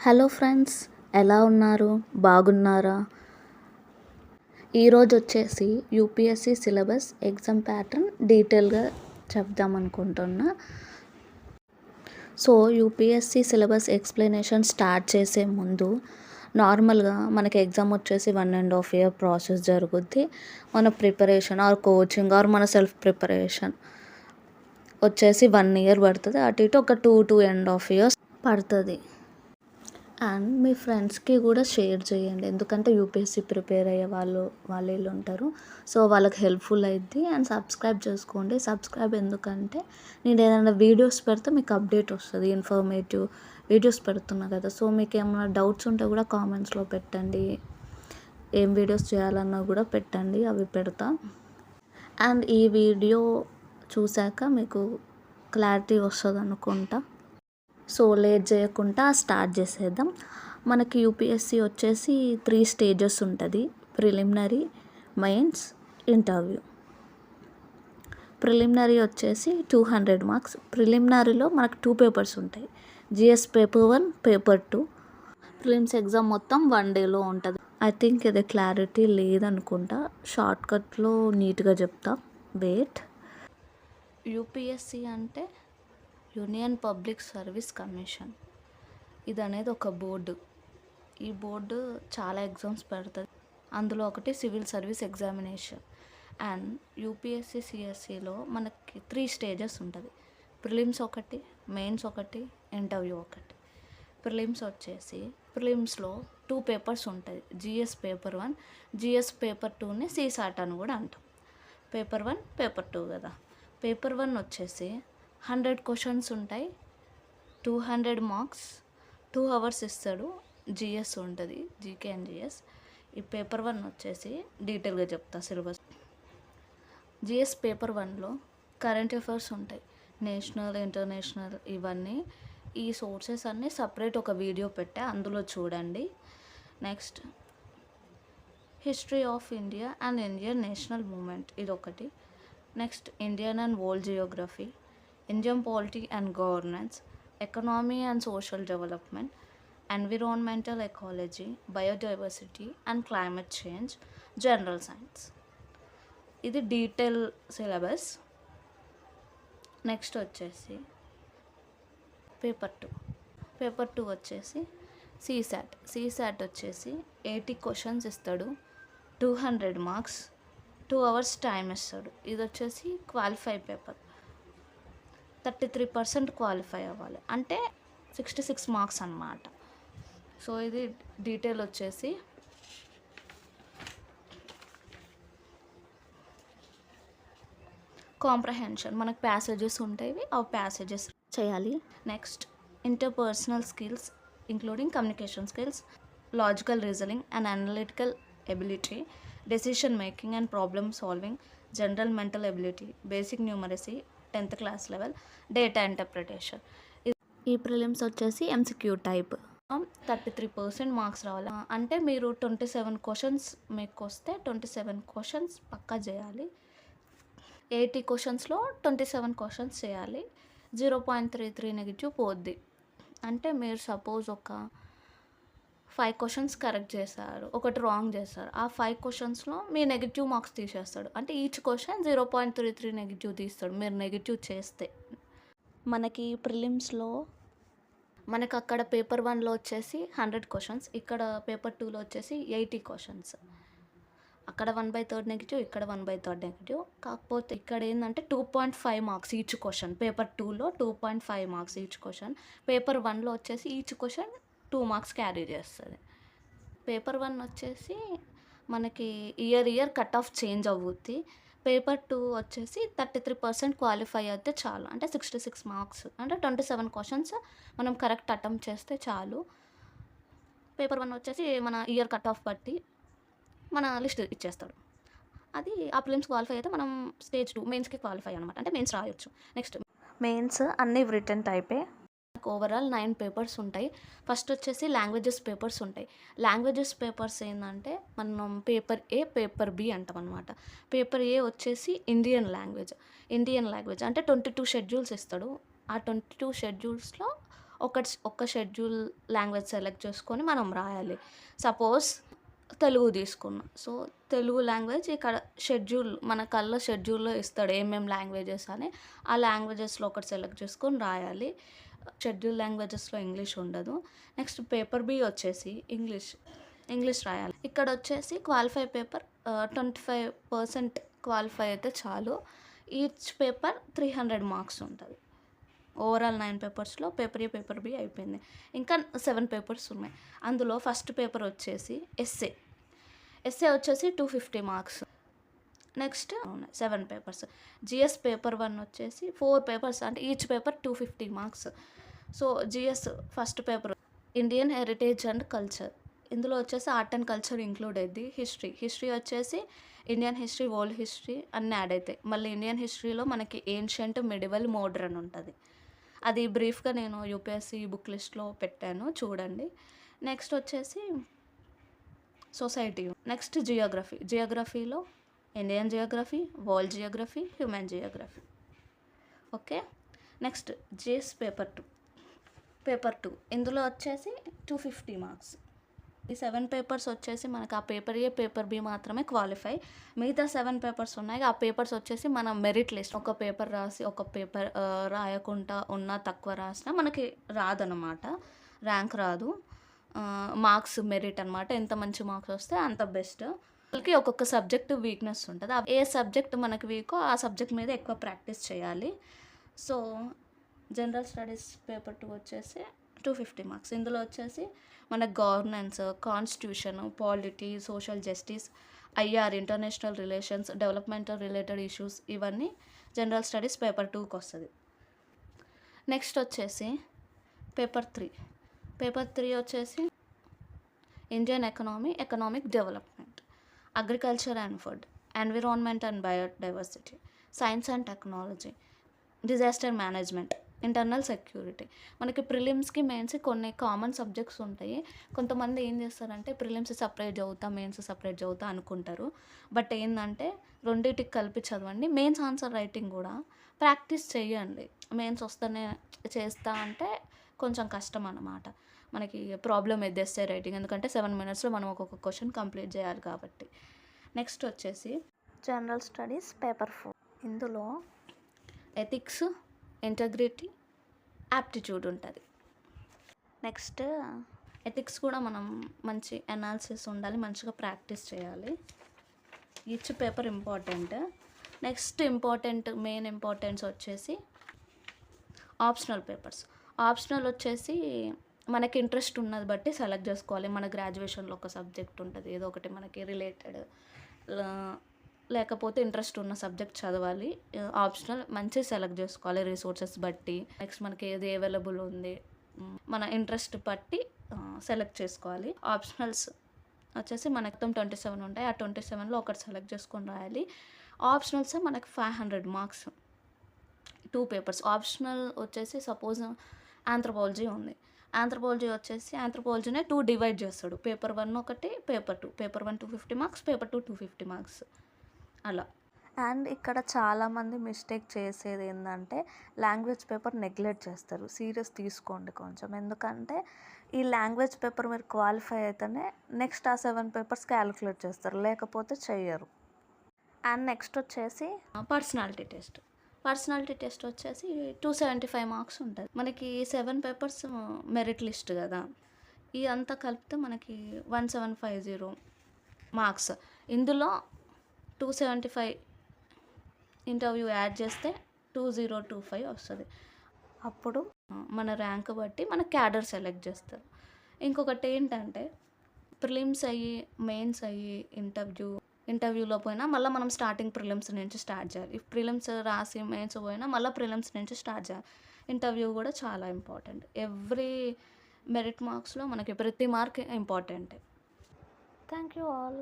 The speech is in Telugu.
హలో ఫ్రెండ్స్, ఎలా ఉన్నారు? బాగున్నారా? ఈరోజు వచ్చేసి యూపీఎస్సి సిలబస్ ఎగ్జామ్ ప్యాటర్న్ డీటెయిల్గా చెప్దాం అనుకుంటున్నా. So UPSC syllabus explanation start చేసే ముందు నార్మల్గా మనకి ఎగ్జామ్ వచ్చేసి 1.5 year ప్రాసెస్ జరుగుద్ది. మన ప్రిపరేషన్ ఆర్ కోచింగ్ ఆర్ మన సెల్ఫ్ ప్రిపరేషన్ వచ్చేసి 1 year పడుతుంది. అటు ఇటు ఒక 2.5 years పడుతుంది. అండ్ మీ ఫ్రెండ్స్కి కూడా షేర్ చేయండి, ఎందుకంటే యూపీఎస్సీ ప్రిపేర్ అయ్యే వీళ్ళు ఉంటారు. సో వాళ్ళకి హెల్ప్ఫుల్ అవుద్ది. అండ్ సబ్స్క్రైబ్ చేసుకోండి. సబ్స్క్రైబ్ ఎందుకంటే నేను ఏదైనా వీడియోస్ పెడితే మీకు అప్డేట్ వస్తుంది. ఇన్ఫర్మేటివ్ వీడియోస్ పెడుతున్నా కదా. సో మీకు ఏమైనా డౌట్స్ ఉంటే కూడా కామెంట్స్లో పెట్టండి. ఏం వీడియోస్ చేయాలన్నా కూడా పెట్టండి, అవి పెడతా. అండ్ ఈ వీడియో చూశాక మీకు క్లారిటీ వస్తుంది అనుకుంటా. సో లేట్ చేయకుండా స్టార్ట్ చేసేద్దాం. మనకి యూపీఎస్సి వచ్చేసి 3 stages ఉంటుంది: ప్రిలిమినరీ, మెయిన్స్, ఇంటర్వ్యూ. ప్రిలిమినరీ వచ్చేసి 200 marks. ప్రిలిమినరీలో మనకు 2 papers ఉంటాయి: GS paper 1, paper 2. Prelims exam మొత్తం 1 dayలో ఉంటుంది. ఐ థింక్ ఇది క్లారిటీ లేదనుకుంటా, షార్ట్కట్లో నీట్గా చెప్తా. వెయిట్. యూపీఎస్సి అంటే యూనియన్ పబ్లిక్ సర్వీస్ కమిషన్. ఇది అనేది ఒక బోర్డు. ఈ బోర్డు చాలా ఎగ్జామ్స్ పెడుతుంది. అందులో ఒకటి civil service examination. And UPSC సిఎస్సిలో మనకి 3 stages ఉంటుంది: ప్రిలిమ్స్ ఒకటి, మెయిన్స్ ఒకటి, ఇంటర్వ్యూ ఒకటి. ప్రిలిమ్స్ వచ్చేసి ప్రిలిమ్స్లో 2 papers ఉంటాయి: జిఎస్ పేపర్ 1, జిఎస్ పేపర్ 2ని సీసాట్ అని కూడా అంటాం. పేపర్ 1, పేపర్ 2 కదా. పేపర్ 1 వచ్చేసి 100 questions ఉంటాయి, 200 marks, 2 hours ఇస్తాడు. జిఎస్ ఉంటుంది, జీకే అండ్ జిఎస్. ఈ పేపర్ 1 వచ్చేసి డీటెయిల్గా చెప్తా సిలబస్. జిఎస్ పేపర్ 1లో కరెంట్ అఫైర్స్ ఉంటాయి, నేషనల్, ఇంటర్నేషనల్, ఇవన్నీ. ఈ సోర్సెస్ అన్నీ సపరేట్ ఒక వీడియో పెట్టా, అందులో చూడండి. Next history of India and Indian national movement, ఇదొకటి. Next Indian and world geography, Indian polity and governance, economy and social development, environmental ecology, biodiversity and climate change, general science. ఇది డీటెయిల్ సిలబస్. నెక్స్ట్ వచ్చేసి పేపర్ 2. పేపర్ 2 వచ్చేసి సీసాట్ వచ్చేసి 80 questions ఇస్తాడు, 200 marks, 2 hours టైం ఇస్తాడు. ఇది వచ్చేసి క్వాలిఫై పేపర్. 33% క్వాలిఫై అవ్వాలి, అంటే 66 marks అన్నమాట. సో ఇది డీటెయిల్ వచ్చేసి కాంప్రహెన్షన్. మనకు ప్యాసేజెస్ ఉంటాయి, ఆ ప్యాసేజెస్ చేయాలి. Next interpersonal skills including communication skills, logical reasoning and analytical ability, decision making and problem solving, general mental ability, basic numeracy 10th class level, data interpretation. ఈ ప్రిలిమ్స్ వచ్చేసి ఎంసీక్యూ టైప్. 33% మార్క్స్ రావాలి. అంటే మీరు 27 questions మీకు వస్తే 27 questions పక్కా చేయాలి. 80 questionsలో 27 questions చేయాలి. 0.33 నెగిటివ్ పోద్ది. అంటే మీరు సపోజ్ ఒక 5 questions కరెక్ట్ చేశారు, ఒకటి రాంగ్ చేశారు, ఆ 5 questionsలో మీ నెగిటివ్ మార్క్స్ తీసేస్తాడు. అంటే ఈచ్ క్వశ్చన్ 0.33 నెగిటివ్ తీస్తాడు మీరు నెగిటివ్ చేస్తే. మనకి ప్రిలిమ్స్లో మనకు అక్కడ పేపర్ 1లో వచ్చేసి 100 questions, ఇక్కడ పేపర్ 2లో వచ్చేసి 80 questions. అక్కడ 1/3 నెగిటివ్, ఇక్కడ 1/3 నెగిటివ్. కాకపోతే ఇక్కడ ఏంటంటే 2.5 marks ఈచ్ క్వశ్చన్. పేపర్ 2లో 2.5 marks ఈచ్ క్వశ్చన్. పేపర్ 1లో వచ్చేసి ఈచ్ క్వశ్చన్ 2 marks క్యారీ చేస్తుంది. పేపర్ 1 వచ్చేసి మనకి ఇయర్ కట్ ఆఫ్ చేంజ్ అవుద్ది. పేపర్ 2 వచ్చేసి 33% క్వాలిఫై అయితే చాలు, అంటే 66 marks, అంటే 27 questions మనం కరెక్ట్ అటెంప్ట్ చేస్తే చాలు. పేపర్ 1 వచ్చేసి మన ఇయర్ కట్ ఆఫ్ బట్టి మన లిస్ట్ ఇచ్చేస్తాడు. అది ఆ ప్రిలిమ్స్ క్వాలిఫై అయితే మనం స్టేజ్ 2 మెయిన్స్కి క్వాలిఫై అనమాట, అంటే మెయిన్స్ రాయొచ్చు. నెక్స్ట్ మెయిన్స్ అన్నీ రిటర్న్ టైపే. ఓవరాల్ 9 papers ఉంటాయి. ఫస్ట్ వచ్చేసి లాంగ్వేజెస్ పేపర్స్ ఉంటాయి. లాంగ్వేజెస్ పేపర్స్ ఏంటంటే మనం పేపర్ ఏ, పేపర్ బి అంటాం అనమాట. పేపర్ ఏ వచ్చేసి ఇండియన్ లాంగ్వేజ్ అంటే 22 schedules ఇస్తాడు. ఆ 22 schedulesలో ఒక షెడ్యూల్ లాంగ్వేజ్ సెలెక్ట్ చేసుకొని మనం రాయాలి. సపోజ్ తెలుగు తీసుకున్నా. సో, తెలుగు లాంగ్వేజ్ ఇక్కడ మన షెడ్యూల్‌లో ఇస్తాడు ఏమేం లాంగ్వేజెస్ అని. ఆ లాంగ్వేజెస్‌లో ఒకటి సెలెక్ట్ చేసుకొని రాయాలి. షెడ్యూల్ లాంగ్వేజెస్‌లో ఇంగ్లీష్ ఉండదు. నెక్స్ట్ పేపర్ బి వచ్చేసి ఇంగ్లీష్ రాయాలి. ఇక్కడొచ్చేసి క్వాలిఫై పేపర్ 25% క్వాలిఫై అయితే చాలు. ఈచ్ పేపర్ 300 మార్క్స్ ఉంటది. ఓవరాల్ 9 పేపర్స్‌లో పేపర్ ఏ, పేపర్ బి అయిపోయింది. ఇంకా 7 పేపర్స్ ఉన్నాయి. అందులో ఫస్ట్ పేపర్ వచ్చేసి ఎస్సే. ఎస్సే వచ్చేసి 250 marks. Next 7 papers. GS paper 1 వచ్చేసి 4 పేపర్స్, అంటే each paper 250 marks. So, GS first paper Indian heritage and culture. ఇందులో వచ్చేసి ఆర్ట్ అండ్ కల్చర్ ఇంక్లూడ్ అయ్యిద్ది. హిస్టరీ వచ్చేసి ఇండియన్ హిస్టరీ, వరల్డ్ హిస్టరీ అన్నీ యాడ్ అవుతాయి. మళ్ళీ ఇండియన్ హిస్టరీలో మనకి ఏన్షియంట్, మిడివల్, మోడర్న్ ఉంటుంది. అది బ్రీఫ్గా నేను యూపీఎస్సీ బుక్ లిస్ట్లో పెట్టాను, చూడండి. నెక్స్ట్ వచ్చేసి సొసైటీ. నెక్స్ట్ జియోగ్రఫీలో Indian geography, world geography, human geography. Okay. Next GS paper 2 ఇందులో వచ్చేసి 250 మార్క్స్. ఈ 7 పేపర్స్ వచ్చేసి మనకు ఆ పేపర్ ఏ, పేపర్ బి మాత్రమే క్వాలిఫై. మిగతా 7 పేపర్స్ ఉన్నాయి. ఆ పేపర్స్ వచ్చేసి మన మెరిట్ లిస్ట్. ఒక పేపర్ రాసి ఒక పేపర్ రాయకుండా ఉన్నా, తక్కువ రాసినా మనకి రాదనమాట, ర్యాంక్ రాదు. మార్క్స్ మెరిట్ అనమాట. ఎంత మంచి మార్క్స్ వస్తే అంత బెస్ట్. వాళ్ళకి ఒక్కొక్క సబ్జెక్ట్ వీక్నెస్ ఉంటుంది. ఏ సబ్జెక్ట్ మనకి వీకో ఆ సబ్జెక్ట్ మీద ఎక్కువ ప్రాక్టీస్ చేయాలి. సో, జనరల్ స్టడీస్ పేపర్ 2 వచ్చేసి 250 మార్క్స్. ఇందులో వచ్చేసి మన governance, constitution, polity, social justice, IR, international relations, developmental related issues, ఇవన్నీ జనరల్ స్టడీస్ పేపర్ 2కి వస్తుంది. నెక్స్ట్ వచ్చేసి పేపర్ 3 వచ్చేసి Indian economic development, agriculture and food, environment and biodiversity, science and technology, disaster management, internal security. మనకి ప్రిలిమ్స్కి, మెయిన్స్కి కొన్ని కామన్ సబ్జెక్ట్స్ ఉంటాయి. కొంతమంది ఏం చేస్తారంటే ప్రిలిమ్స్ సపరేట్ చదువుతా, మెయిన్స్ సపరేట్ చదువుతా అనుకుంటారు. బట్ ఏంటంటే రెండింటికి కలిపి చదవండి. మెయిన్స్ ఆన్సర్ రైటింగ్ కూడా ప్రాక్టీస్ చేయండి. మెయిన్స్ వస్తేనే చేస్తా అంటే కొంచెం కష్టం అన్నమాట. మనకి ప్రాబ్లం ఎస్సే రైటింగ్, ఎందుకంటే 7 minutesలో మనం ఒక్కొక్క క్వశ్చన్ కంప్లీట్ చేయాలి కాబట్టి. నెక్స్ట్ వచ్చేసి జనరల్ స్టడీస్ పేపర్ 4. ఇందులో ఎథిక్స్, ఇంటగ్రిటీ, యాప్టిట్యూడ్ ఉంటుంది. నెక్స్ట్ ఎథిక్స్ కూడా మనం మంచి అనాలిసిస్ ఉండాలి, మంచిగా ప్రాక్టీస్ చేయాలి. Each paper important. Next main importance వచ్చేసి ఆప్షనల్ పేపర్స్. ఆప్షనల్ వచ్చేసి మనకి ఇంట్రెస్ట్ ఉన్నది బట్టి సెలెక్ట్ చేసుకోవాలి. మన గ్రాడ్యుయేషన్లో ఒక సబ్జెక్ట్ ఉంటుంది, ఏదో ఒకటి మనకి రిలేటెడ్, లేకపోతే ఇంట్రెస్ట్ ఉన్న సబ్జెక్ట్ చదవాలి. ఆప్షనల్ మంచి సెలెక్ట్ చేసుకోవాలి రిసోర్సెస్ బట్టి. నెక్స్ట్ మనకి ఏది అవైలబుల్ ఉంది, మన ఇంట్రెస్ట్ బట్టి సెలెక్ట్ చేసుకోవాలి. ఆప్షనల్స్ వచ్చేసి మనకి 27 ఉంటాయి. ఆ 27లో ఒకటి సెలెక్ట్ చేసుకొని రాయాలి. ఆప్షనల్స్ మనకి 500 మార్క్స్, 2 పేపర్స్. ఆప్షనల్ వచ్చేసి సపోజ్ ఆంథ్రోపాలజీ ఉంది. ఆంథ్రోపాలజీనే 2 డివైడ్ చేస్తాడు. పేపర్ 1 ఒకటి, paper 2. Paper 1 250 marks, paper 2 250 marks అలా. అండ్ ఇక్కడ చాలామంది మిస్టేక్ చేసేది ఏంటంటే లాంగ్వేజ్ పేపర్ నెగ్లెక్ట్ చేస్తారు. సీరియస్ తీసుకోండి కొంచెం, ఎందుకంటే ఈ లాంగ్వేజ్ పేపర్ మీరు క్వాలిఫై అయితేనే నెక్స్ట్ ఆ 7 పేపర్స్ క్యాలిక్యులేట్ చేస్తారు, లేకపోతే చెయ్యరు. అండ్ నెక్స్ట్ వచ్చేసి పర్సనాలిటీ టెస్ట్ వచ్చేసి 275 మార్క్స్ ఉంటుంది. మనకి 7 పేపర్స్ మెరిట్ లిస్ట్ కదా, ఇదంతా కలిపితే మనకి 1750 మార్క్స్. ఇందులో 275 ఇంటర్వ్యూ యాడ్ చేస్తే 2025 వస్తుంది. అప్పుడు మన ర్యాంక్ బట్టి మన క్యాడర్ సెలెక్ట్ చేస్తారు. ఇంకొకటి ఏంటంటే ప్రిలిమ్స్ అయ్యి, మెయిన్స్ అయ్యి, ఇంటర్వ్యూలో పోయినా మళ్ళీ మనం స్టార్టింగ్ ప్రిలిమ్స్ నుంచి స్టార్ట్ చేయాలి. ఇఫ్ ప్రిలిమ్స్ రాసి మెయిన్స్ పోయినా మళ్ళీ ప్రిలిమ్స్ నుంచి స్టార్ట్ చేయాలి. ఇంటర్వ్యూ కూడా చాలా ఇంపార్టెంట్. ఎవ్రీ మెరిట్ మార్క్స్లో మనకి ప్రతి mark important. Thank you all.